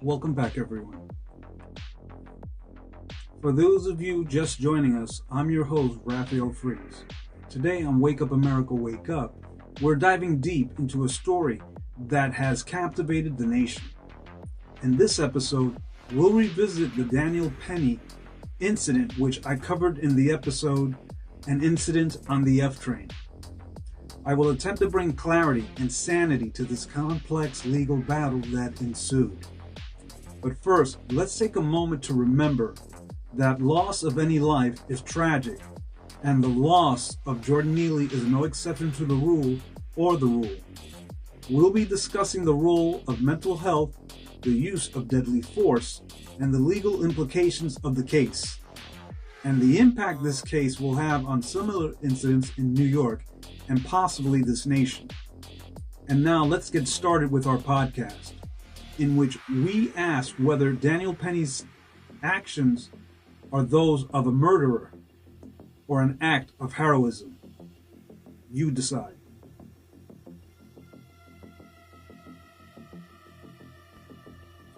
Welcome back, everyone. For those of you just joining us, I'm your host, Raphael Fries. Today on Wake Up America, Wake Up, we're diving deep into a story that has captivated the nation. In this episode, we'll revisit the Daniel Penny incident, which I covered in the episode, An Incident on the F Train. I will attempt to bring clarity and sanity to this complex legal battle that ensued. But first, let's take a moment to remember that loss of any life is tragic, and the loss of Jordan Neely is no exception to the rule or the rule. We'll be discussing the role of mental health, the use of deadly force, and the legal implications of the case, and the impact this case will have on similar incidents in New York and possibly this nation. And now let's get started with our podcast, in which we ask whether Daniel Penny's actions are those of a murderer or an act of heroism. You decide.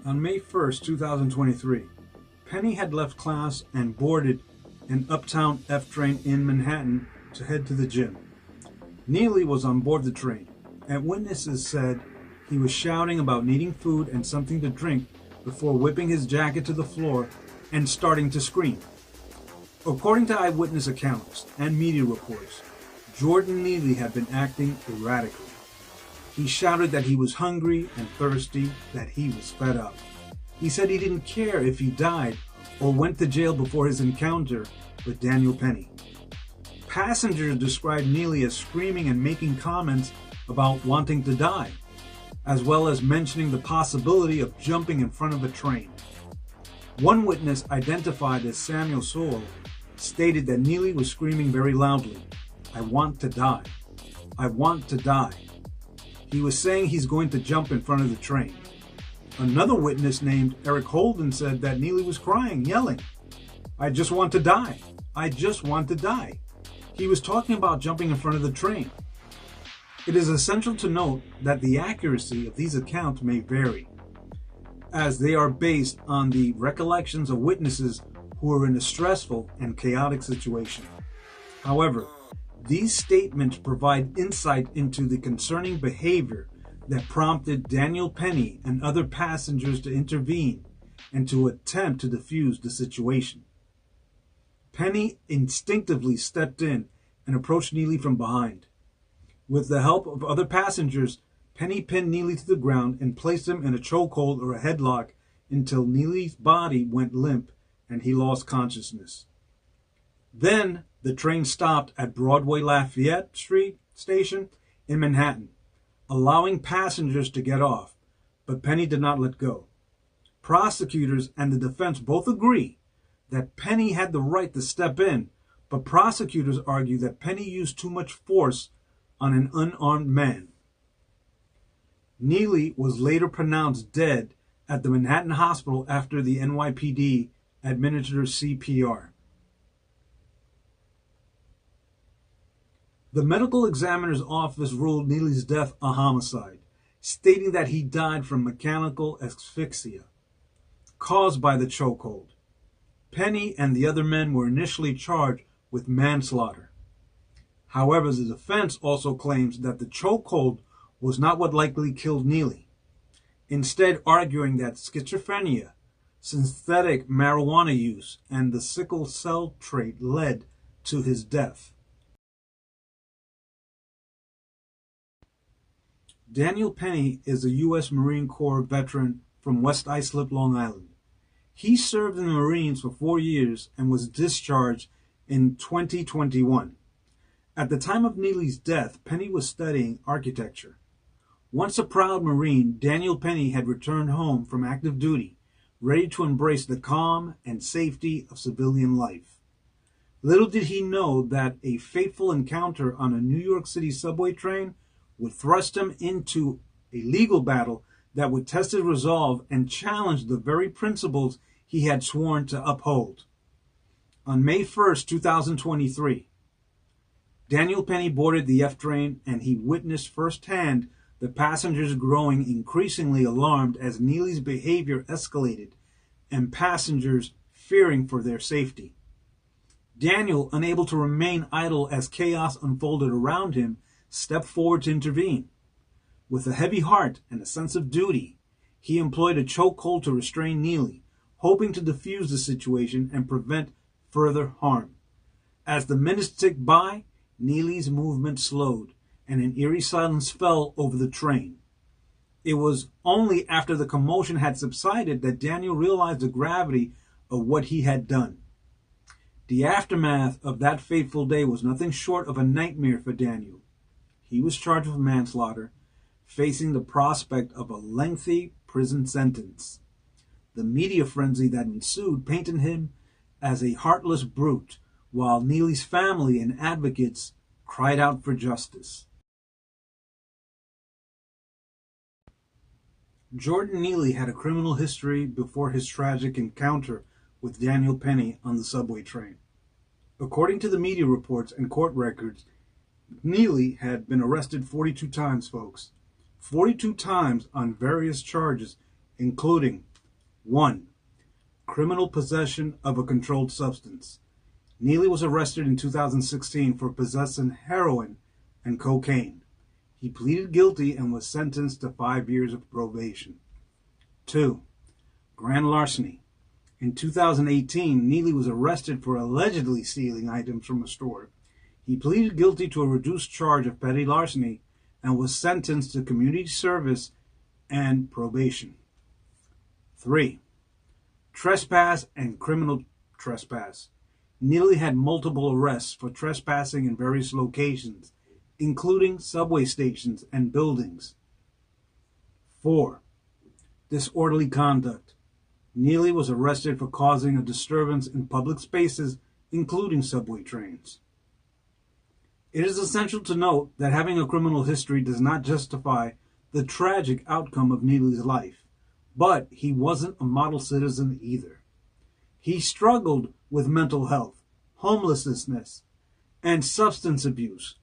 On May 1st, 2023, Penny had left class and boarded an uptown F train in Manhattan to head to the gym. Neely was on board the train, and witnesses said he was shouting about needing food and something to drink before whipping his jacket to the floor and starting to scream. According to eyewitness accounts and media reports, Jordan Neely had been acting erratically. He shouted that he was hungry and thirsty, that he was fed up. He said he didn't care if he died or went to jail before his encounter with Daniel Penny. Passengers described Neely as screaming and making comments about wanting to die, as well as mentioning the possibility of jumping in front of a train. One witness, identified as Samuel Sewell, stated that Neely was screaming very loudly, "I want to die. I want to die." He was saying he's going to jump in front of the train. Another witness named Eric Holden said that Neely was crying, yelling, "I just want to die. I just want to die." He was talking about jumping in front of the train. It is essential to note that the accuracy of these accounts may vary, as they are based on the recollections of witnesses who were in a stressful and chaotic situation. However, these statements provide insight into the concerning behavior that prompted Daniel Penny and other passengers to intervene and to attempt to defuse the situation. Penny instinctively stepped in and approached Neely from behind. With the help of other passengers, Penny pinned Neely to the ground and placed him in a chokehold or a headlock until Neely's body went limp and he lost consciousness. Then the train stopped at Broadway Lafayette Street station in Manhattan, allowing passengers to get off, but Penny did not let go. Prosecutors and the defense both agree that Penny had the right to step in, but prosecutors argue that Penny used too much force on an unarmed man. Neely was later pronounced dead at the Manhattan hospital after the NYPD administered CPR. The medical examiner's office ruled Neely's death a homicide, stating that he died from mechanical asphyxia caused by the chokehold. Penny and the other men were initially charged with manslaughter. However, the defense also claims that the chokehold was not what likely killed Neely, instead arguing that schizophrenia, synthetic marijuana use, and the sickle cell trait led to his death. Daniel Penny is a U.S. Marine Corps veteran from West Islip, Long Island. He served in the Marines for 4 years and was discharged in 2021. At the time of Neely's death, Penny was studying architecture. Once a proud Marine, Daniel Penny had returned home from active duty, ready to embrace the calm and safety of civilian life. Little did he know that a fateful encounter on a New York City subway train would thrust him into a legal battle that would test his resolve and challenge the very principles he had sworn to uphold. On May 1st, 2023, Daniel Penny boarded the F train and he witnessed firsthand the passengers growing increasingly alarmed as Neely's behavior escalated and passengers fearing for their safety. Daniel, unable to remain idle as chaos unfolded around him, stepped forward to intervene. With a heavy heart and a sense of duty, he employed a chokehold to restrain Neely, hoping to defuse the situation and prevent further harm. As the minutes ticked by, Neely's movement slowed, and an eerie silence fell over the train. It was only after the commotion had subsided that Daniel realized the gravity of what he had done. The aftermath of that fateful day was nothing short of a nightmare for Daniel. He was charged with manslaughter, facing the prospect of a lengthy prison sentence. The media frenzy that ensued painted him as a heartless brute, while Neely's family and advocates cried out for justice. Jordan Neely had a criminal history before his tragic encounter with Daniel Penny on the subway train. According to the media reports and court records, Neely had been arrested 42 times, folks. 42 times on various charges, including 1. Criminal possession of a controlled substance. Neely was arrested in 2016 for possessing heroin and cocaine. He pleaded guilty and was sentenced to 5 years of probation. 2. Grand larceny. In 2018, Neely was arrested for allegedly stealing items from a store. He pleaded guilty to a reduced charge of petty larceny and was sentenced to community service and probation. 3. Trespass and criminal trespass. Neely had multiple arrests for trespassing in various locations, including subway stations and buildings. 4. Disorderly conduct. Neely was arrested for causing a disturbance in public spaces, including subway trains. It is essential to note that having a criminal history does not justify the tragic outcome of Neely's life, but he wasn't a model citizen either. He struggled with mental health, homelessness, and substance abuse,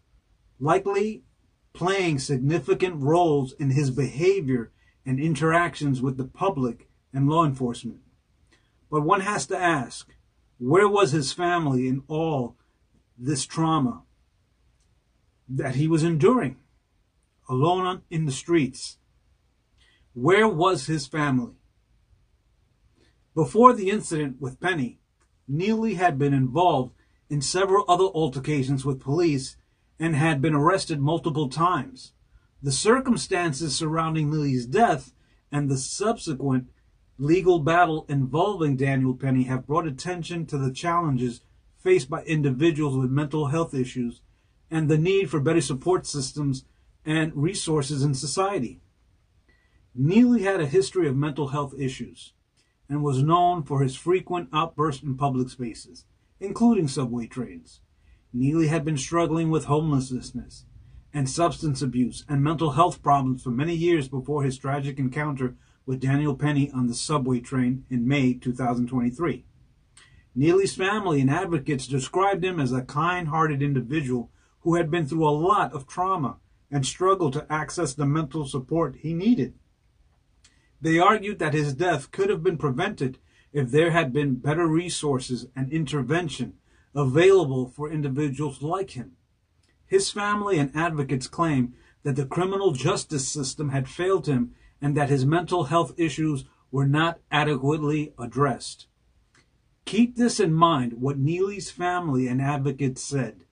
likely playing significant roles in his behavior and interactions with the public and law enforcement. But one has to ask, where was his family in all this trauma that he was enduring, alone in the streets? Where was his family? Before the incident with Penny, Neely had been involved in several other altercations with police and had been arrested multiple times. The circumstances surrounding Neely's death and the subsequent legal battle involving Daniel Penny have brought attention to the challenges faced by individuals with mental health issues and the need for better support systems and resources in society. Neely had a history of mental health issues and was known for his frequent outbursts in public spaces, including subway trains. Neely had been struggling with homelessness and substance abuse and mental health problems for many years before his tragic encounter with Daniel Penny on the subway train in May 2023. Neely's family and advocates described him as a kind-hearted individual who had been through a lot of trauma and struggled to access the mental support he needed. They argued that his death could have been prevented if there had been better resources and intervention available for individuals like him. His family and advocates claim that the criminal justice system had failed him and that his mental health issues were not adequately addressed. Keep this in mind, what Neely's family and advocates said.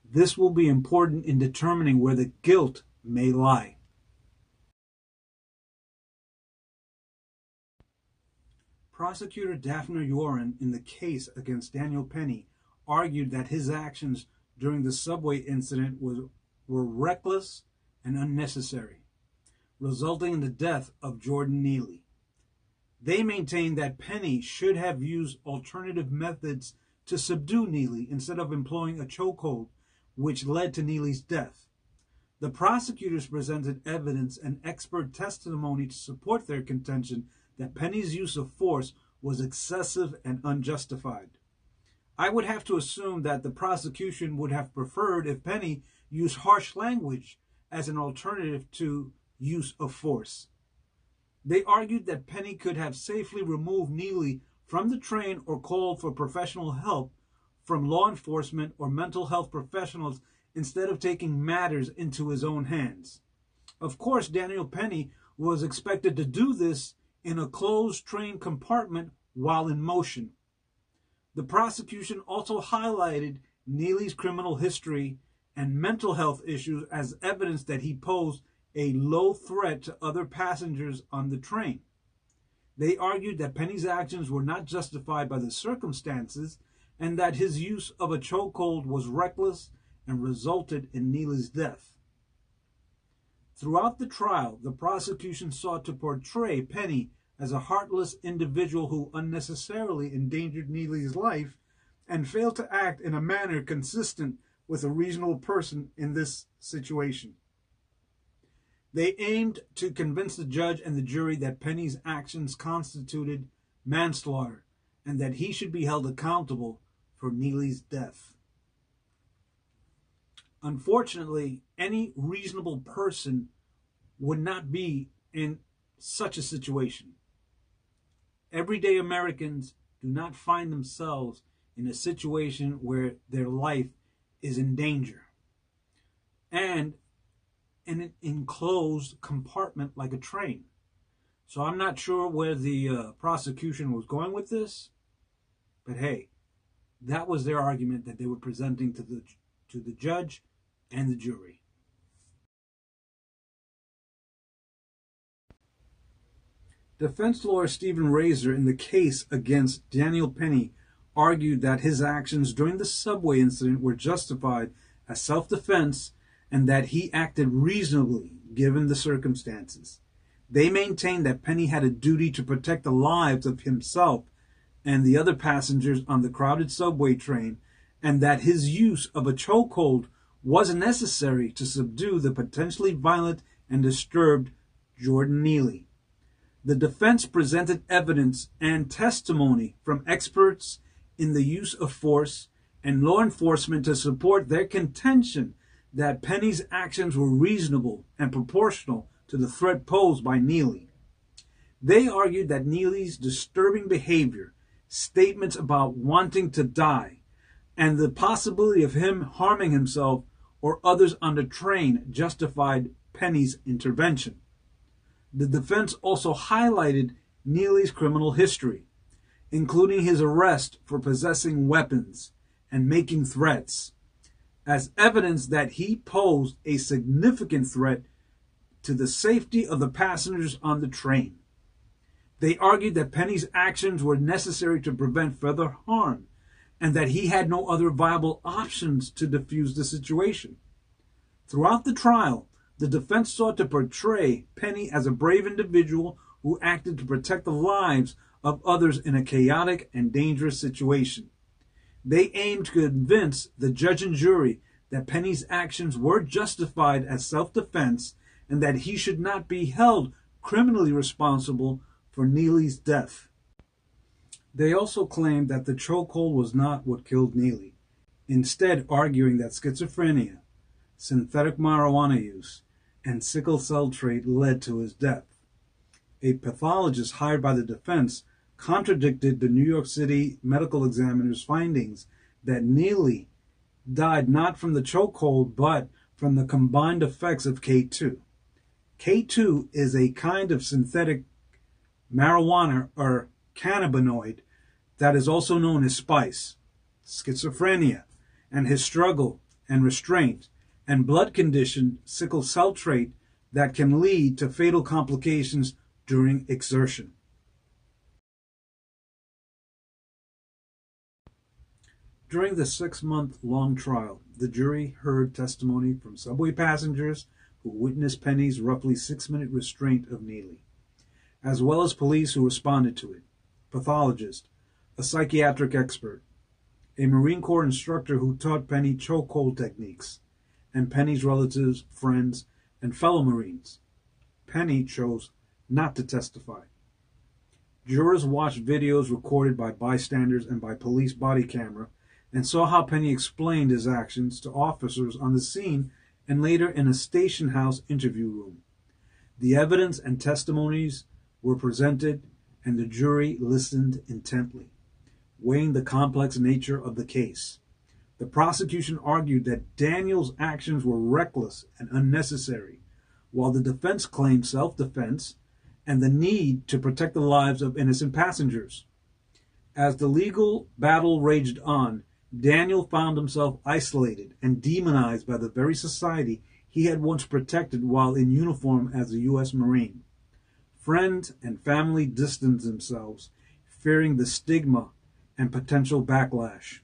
This will be important in determining where the guilt may lie. Prosecutor Daphne Yoren, in the case against Daniel Penny, argued that his actions during the subway incident were reckless and unnecessary, resulting in the death of Jordan Neely. They maintained that Penny should have used alternative methods to subdue Neely instead of employing a chokehold, which led to Neely's death. The prosecutors presented evidence and expert testimony to support their contention that Penny's use of force was excessive and unjustified. I would have to assume that the prosecution would have preferred if Penny used harsh language as an alternative to use of force. They argued that Penny could have safely removed Neely from the train or called for professional help from law enforcement or mental health professionals instead of taking matters into his own hands. Of course, Daniel Penny was expected to do this in a closed train compartment while in motion. The prosecution also highlighted Neely's criminal history and mental health issues as evidence that he posed a low threat to other passengers on the train. They argued that Penny's actions were not justified by the circumstances and that his use of a chokehold was reckless and resulted in Neely's death. Throughout the trial, the prosecution sought to portray Penny as a heartless individual who unnecessarily endangered Neely's life and failed to act in a manner consistent with a reasonable person in this situation. They aimed to convince the judge and the jury that Penny's actions constituted manslaughter and that he should be held accountable for Neely's death. Unfortunately, any reasonable person would not be in such a situation. Everyday Americans do not find themselves in a situation where their life is in danger and in an enclosed compartment like a train. So I'm not sure where the prosecution was going with this, but hey, that was their argument that they were presenting to the judge and the jury. Defense lawyer Stephen Razor, in the case against Daniel Penny, argued that his actions during the subway incident were justified as self-defense and that he acted reasonably given the circumstances. They maintained that Penny had a duty to protect the lives of himself and the other passengers on the crowded subway train, and that his use of a chokehold was necessary to subdue the potentially violent and disturbed Jordan Neely. The defense presented evidence and testimony from experts in the use of force and law enforcement to support their contention that Penny's actions were reasonable and proportional to the threat posed by Neely. They argued that Neely's disturbing behavior, statements about wanting to die, and the possibility of him harming himself or others on the train justified Penny's intervention. The defense also highlighted Neely's criminal history, including his arrest for possessing weapons and making threats, as evidence that he posed a significant threat to the safety of the passengers on the train. They argued that Penny's actions were necessary to prevent further harm and that he had no other viable options to defuse the situation. Throughout the trial, the defense sought to portray Penny as a brave individual who acted to protect the lives of others in a chaotic and dangerous situation. They aimed to convince the judge and jury that Penny's actions were justified as self-defense and that he should not be held criminally responsible for Neely's death. They also claimed that the chokehold was not what killed Neely, instead arguing that schizophrenia, synthetic marijuana use, and sickle cell trait led to his death. A pathologist hired by the defense contradicted the New York City medical examiner's findings that Neely died not from the chokehold but from the combined effects of K2. K2 is a kind of synthetic marijuana or cannabinoid that is also known as spice. Schizophrenia and his struggle and restraint and blood condition sickle cell trait that can lead to fatal complications during exertion. During the 6-month-long trial, the jury heard testimony from subway passengers who witnessed Penny's roughly 6-minute restraint of Neely, as well as police who responded to it, pathologists, a psychiatric expert, a Marine Corps instructor who taught Penny chokehold techniques, and Penny's relatives, friends, and fellow Marines. Penny chose not to testify. Jurors watched videos recorded by bystanders and by police body camera and saw how Penny explained his actions to officers on the scene and later in a station house interview room. The evidence and testimonies were presented, and the jury listened intently, weighing the complex nature of the case. The prosecution argued that Daniel's actions were reckless and unnecessary, while the defense claimed self-defense and the need to protect the lives of innocent passengers. As the legal battle raged on, Daniel found himself isolated and demonized by the very society he had once protected while in uniform as a U.S. Marine. Friends and family distanced themselves, fearing the stigma and potential backlash.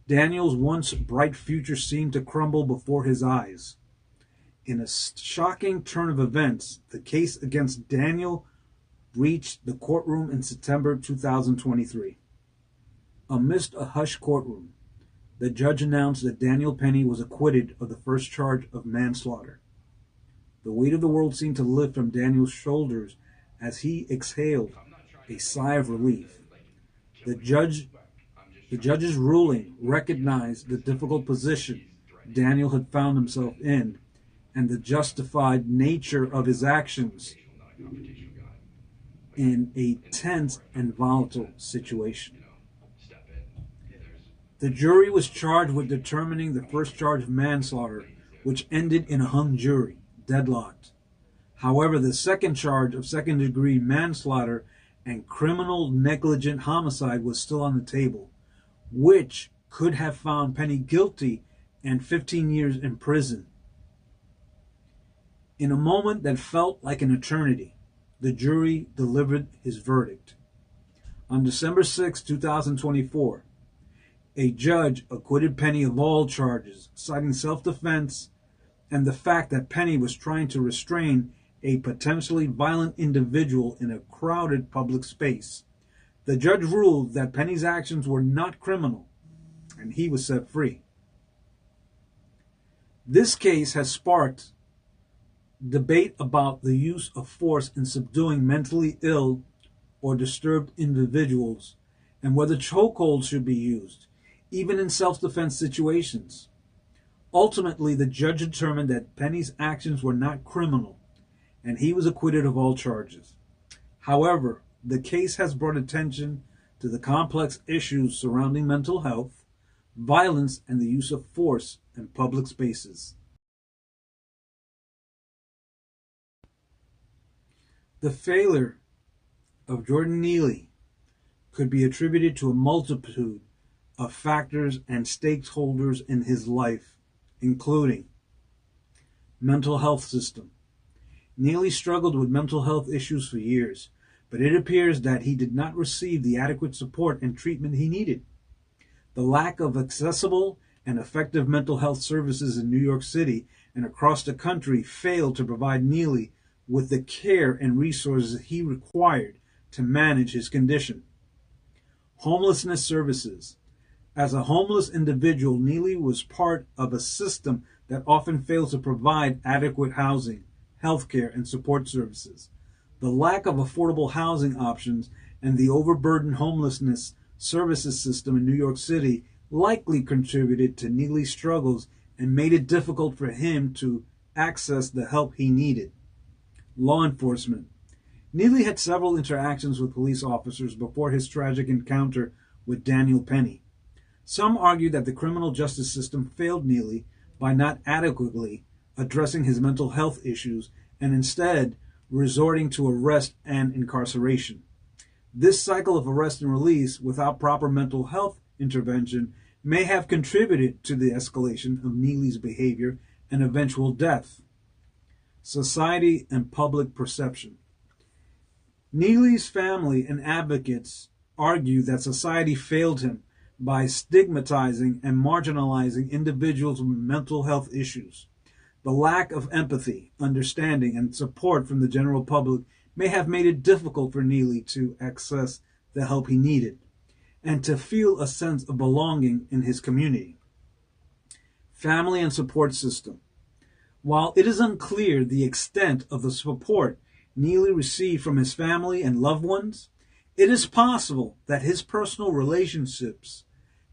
Daniel's once bright future seemed to crumble before his eyes. In a shocking turn of events, the case against Daniel reached the courtroom in September 2023. Amidst a hushed courtroom, the judge announced that Daniel Penny was acquitted of the first charge of manslaughter. The weight of the world seemed to lift from Daniel's shoulders as he exhaled a sigh of relief. The judge's ruling recognized the difficult position Daniel had found himself in and the justified nature of his actions in a tense and volatile situation. The jury was charged with determining the first charge of manslaughter, which ended in a hung jury, deadlocked. However, the second charge of second-degree manslaughter and criminal negligent homicide was still on the table, which could have found Penny guilty and 15 years in prison. In a moment that felt like an eternity, the jury delivered his verdict. On December 6, 2024, a judge acquitted Penny of all charges, citing self-defense and the fact that Penny was trying to restrain a potentially violent individual in a crowded public space. The judge ruled that Penny's actions were not criminal, and he was set free. This case has sparked debate about the use of force in subduing mentally ill or disturbed individuals and whether chokeholds should be used, even in self-defense situations. Ultimately, the judge determined that Penny's actions were not criminal, and he was acquitted of all charges. However, the case has brought attention to the complex issues surrounding mental health, violence, and the use of force in public spaces. The failure of Jordan Neely could be attributed to a multitude of factors and stakeholders in his life, including mental health system. Neely struggled with mental health issues for years, but it appears that he did not receive the adequate support and treatment he needed. The lack of accessible and effective mental health services in New York City and across the country failed to provide Neely with the care and resources he required to manage his condition. Homelessness services. As a homeless individual, Neely was part of a system that often fails to provide adequate housing, healthcare, and support services. The lack of affordable housing options and the overburdened homelessness services system in New York City likely contributed to Neely's struggles and made it difficult for him to access the help he needed. Law enforcement. Neely had several interactions with police officers before his tragic encounter with Daniel Penny. Some argue that the criminal justice system failed Neely by not adequately addressing his mental health issues and instead resorting to arrest and incarceration. This cycle of arrest and release without proper mental health intervention may have contributed to the escalation of Neely's behavior and eventual death. Society and public perception. Neely's family and advocates argue that society failed him by stigmatizing and marginalizing individuals with mental health issues. The lack of empathy, understanding, and support from the general public may have made it difficult for Neely to access the help he needed and to feel a sense of belonging in his community. Family and support system. While it is unclear the extent of the support Neely received from his family and loved ones, it is possible that his personal relationships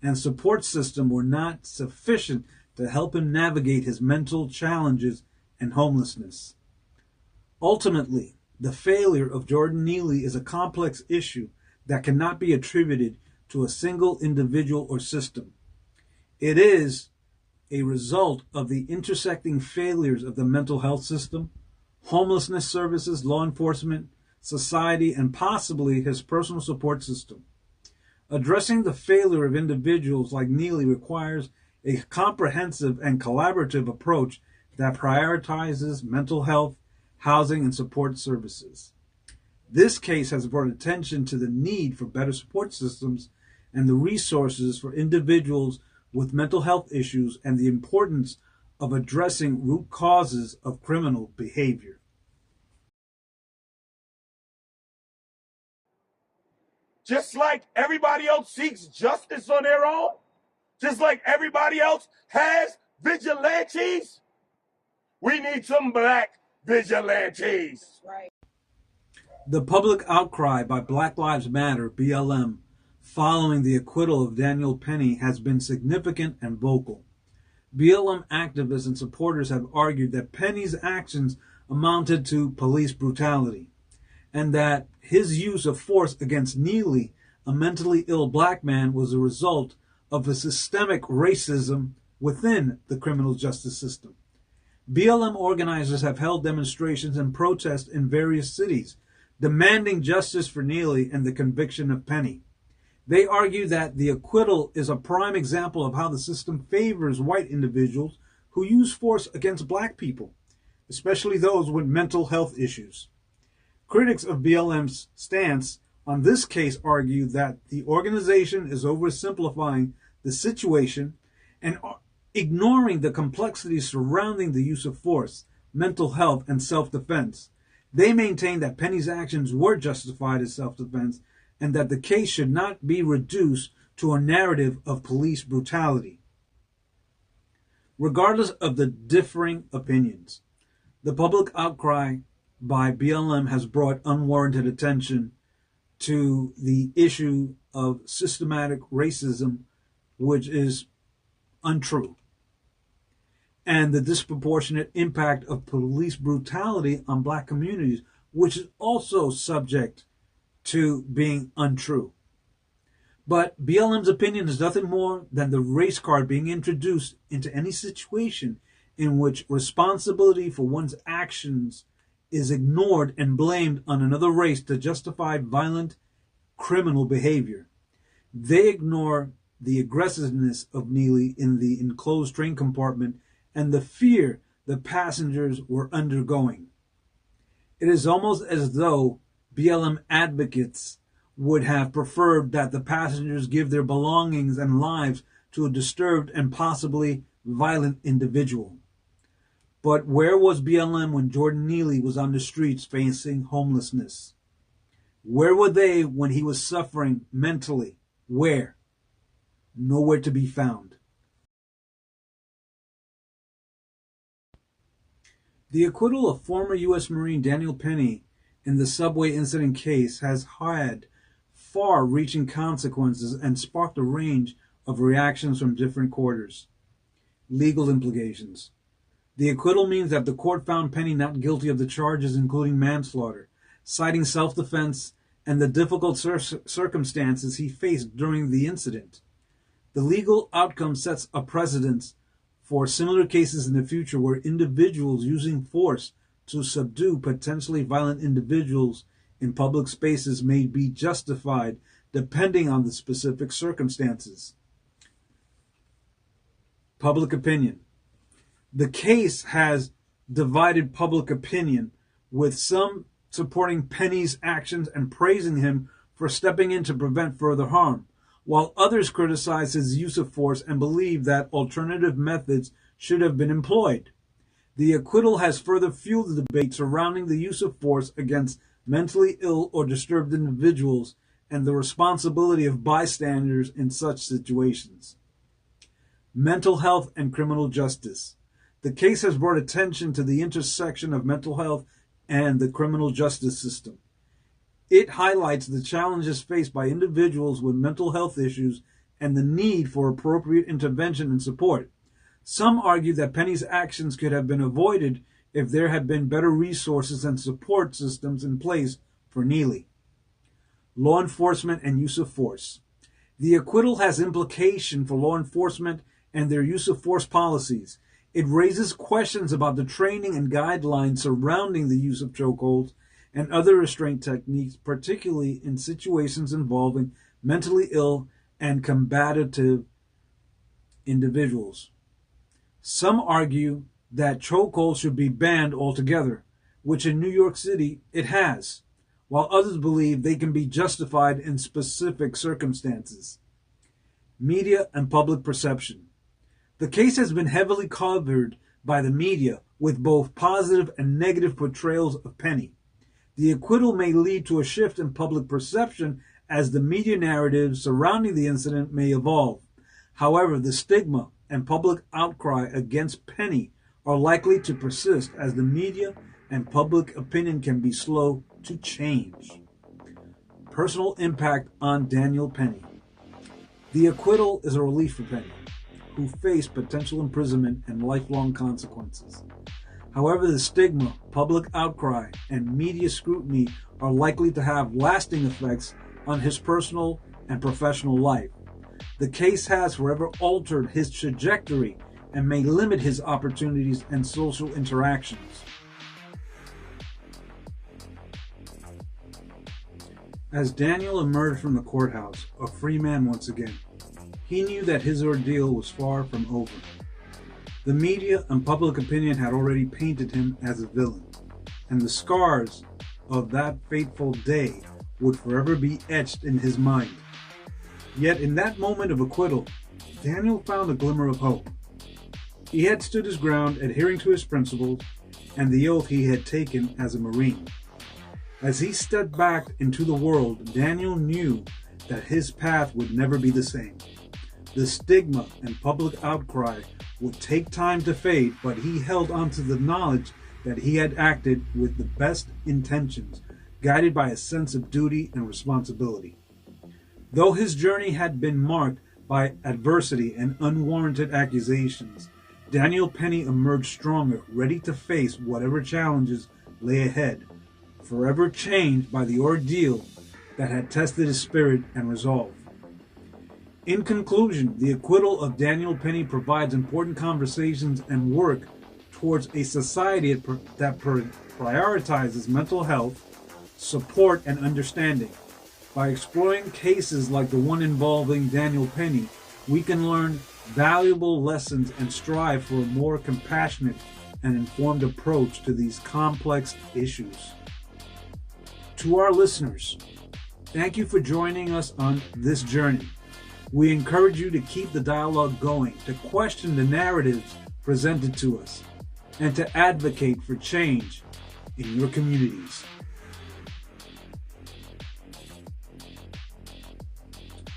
and support system were not sufficient to help him navigate his mental challenges and homelessness. Ultimately, the failure of Jordan Neely is a complex issue that cannot be attributed to a single individual or system. It is a result of the intersecting failures of the mental health system, homelessness services, law enforcement, society, and possibly his personal support system. Addressing the failure of individuals like Neely requires a comprehensive and collaborative approach that prioritizes mental health, housing, and support services. This case has brought attention to the need for better support systems and the resources for individuals with mental health issues and the importance of addressing root causes of criminal behavior. Just like everybody else seeks justice on their own, just like everybody else has vigilantes, we need some black vigilantes. Right. The public outcry by Black Lives Matter, BLM, following the acquittal of Daniel Penny has been significant and vocal. BLM activists and supporters have argued that Penny's actions amounted to police brutality, and that his use of force against Neely, a mentally ill black man, was a result of a systemic racism within the criminal justice system. BLM organizers have held demonstrations and protests in various cities, demanding justice for Neely and the conviction of Penny. They argue that the acquittal is a prime example of how the system favors white individuals who use force against black people, especially those with mental health issues. Critics of BLM's stance on this case argue that the organization is oversimplifying the situation and ignoring the complexities surrounding the use of force, mental health, and self-defense. They maintain that Penny's actions were justified as self-defense and that the case should not be reduced to a narrative of police brutality. Regardless of the differing opinions, the public outcry by BLM has brought unwarranted attention to the issue of systematic racism, which is untrue, and the disproportionate impact of police brutality on black communities, which is also subject to being untrue. But BLM's opinion is nothing more than the race card being introduced into any situation in which responsibility for one's actions is ignored and blamed on another race to justify violent criminal behavior. They ignore the aggressiveness of Neely in the enclosed train compartment and the fear the passengers were undergoing. It is almost as though BLM advocates would have preferred that the passengers give their belongings and lives to a disturbed and possibly violent individual. But where was BLM when Jordan Neely was on the streets facing homelessness? Where were they when he was suffering mentally? Where? Nowhere to be found. The acquittal of former U.S. Marine Daniel Penny in the subway incident case has had far-reaching consequences and sparked a range of reactions from different quarters. Legal implications. The acquittal means that the court found Penny not guilty of the charges including manslaughter, citing self-defense and the difficult circumstances he faced during the incident. The legal outcome sets a precedent for similar cases in the future where individuals using force to subdue potentially violent individuals in public spaces may be justified depending on the specific circumstances. Public opinion. The case has divided public opinion, with some supporting Penny's actions and praising him for stepping in to prevent further harm, while others criticize his use of force and believe that alternative methods should have been employed. The acquittal has further fueled the debate surrounding the use of force against mentally ill or disturbed individuals and the responsibility of bystanders in such situations. Mental health and criminal justice. The case has brought attention to the intersection of mental health and the criminal justice system. It highlights the challenges faced by individuals with mental health issues and the need for appropriate intervention and support. Some argue that Penny's actions could have been avoided if there had been better resources and support systems in place for Neely. Law enforcement and use of force. The acquittal has implication for law enforcement and their use of force policies. It raises questions about the training and guidelines surrounding the use of chokeholds and other restraint techniques, particularly in situations involving mentally ill and combative individuals. Some argue that chokeholds should be banned altogether, which in New York City it has, while others believe they can be justified in specific circumstances. Media and public perception. The case has been heavily covered by the media with both positive and negative portrayals of Penny. The acquittal may lead to a shift in public perception as the media narrative surrounding the incident may evolve. However, the stigma and public outcry against Penny are likely to persist as the media and public opinion can be slow to change. Personal impact on Daniel Penny. The acquittal is a relief for Penny, who faced potential imprisonment and lifelong consequences. However, the stigma, public outcry, and media scrutiny are likely to have lasting effects on his personal and professional life. The case has forever altered his trajectory and may limit his opportunities and social interactions. As Daniel emerged from the courthouse, a free man once again, he knew that his ordeal was far from over. The media and public opinion had already painted him as a villain, and the scars of that fateful day would forever be etched in his mind. Yet in that moment of acquittal, Daniel found a glimmer of hope. He had stood his ground, adhering to his principles and the oath he had taken as a Marine. As he stepped back into the world, Daniel knew that his path would never be the same. The stigma and public outcry would take time to fade, but he held on to the knowledge that he had acted with the best intentions, guided by a sense of duty and responsibility. Though his journey had been marked by adversity and unwarranted accusations, Daniel Penny emerged stronger, ready to face whatever challenges lay ahead, forever changed by the ordeal that had tested his spirit and resolve. In conclusion, the acquittal of Daniel Penny provides important conversations and work towards a society that prioritizes mental health, support, and understanding. By exploring cases like the one involving Daniel Penny, we can learn valuable lessons and strive for a more compassionate and informed approach to these complex issues. To our listeners, thank you for joining us on this journey. We encourage you to keep the dialogue going, to question the narratives presented to us, and to advocate for change in your communities.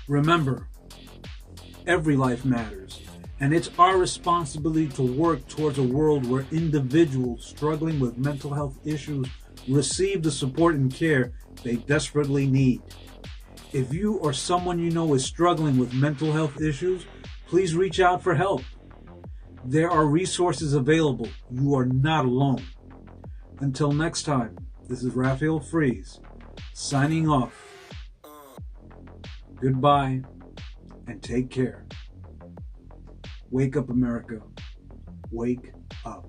Remember, every life matters, and it's our responsibility to work towards a world where individuals struggling with mental health issues receive the support and care they desperately need. If you or someone you know is struggling with mental health issues, please reach out for help. There are resources available. You are not alone. Until next time, this is Raphael Fries, signing off. Goodbye, and take care. Wake up, America. Wake up.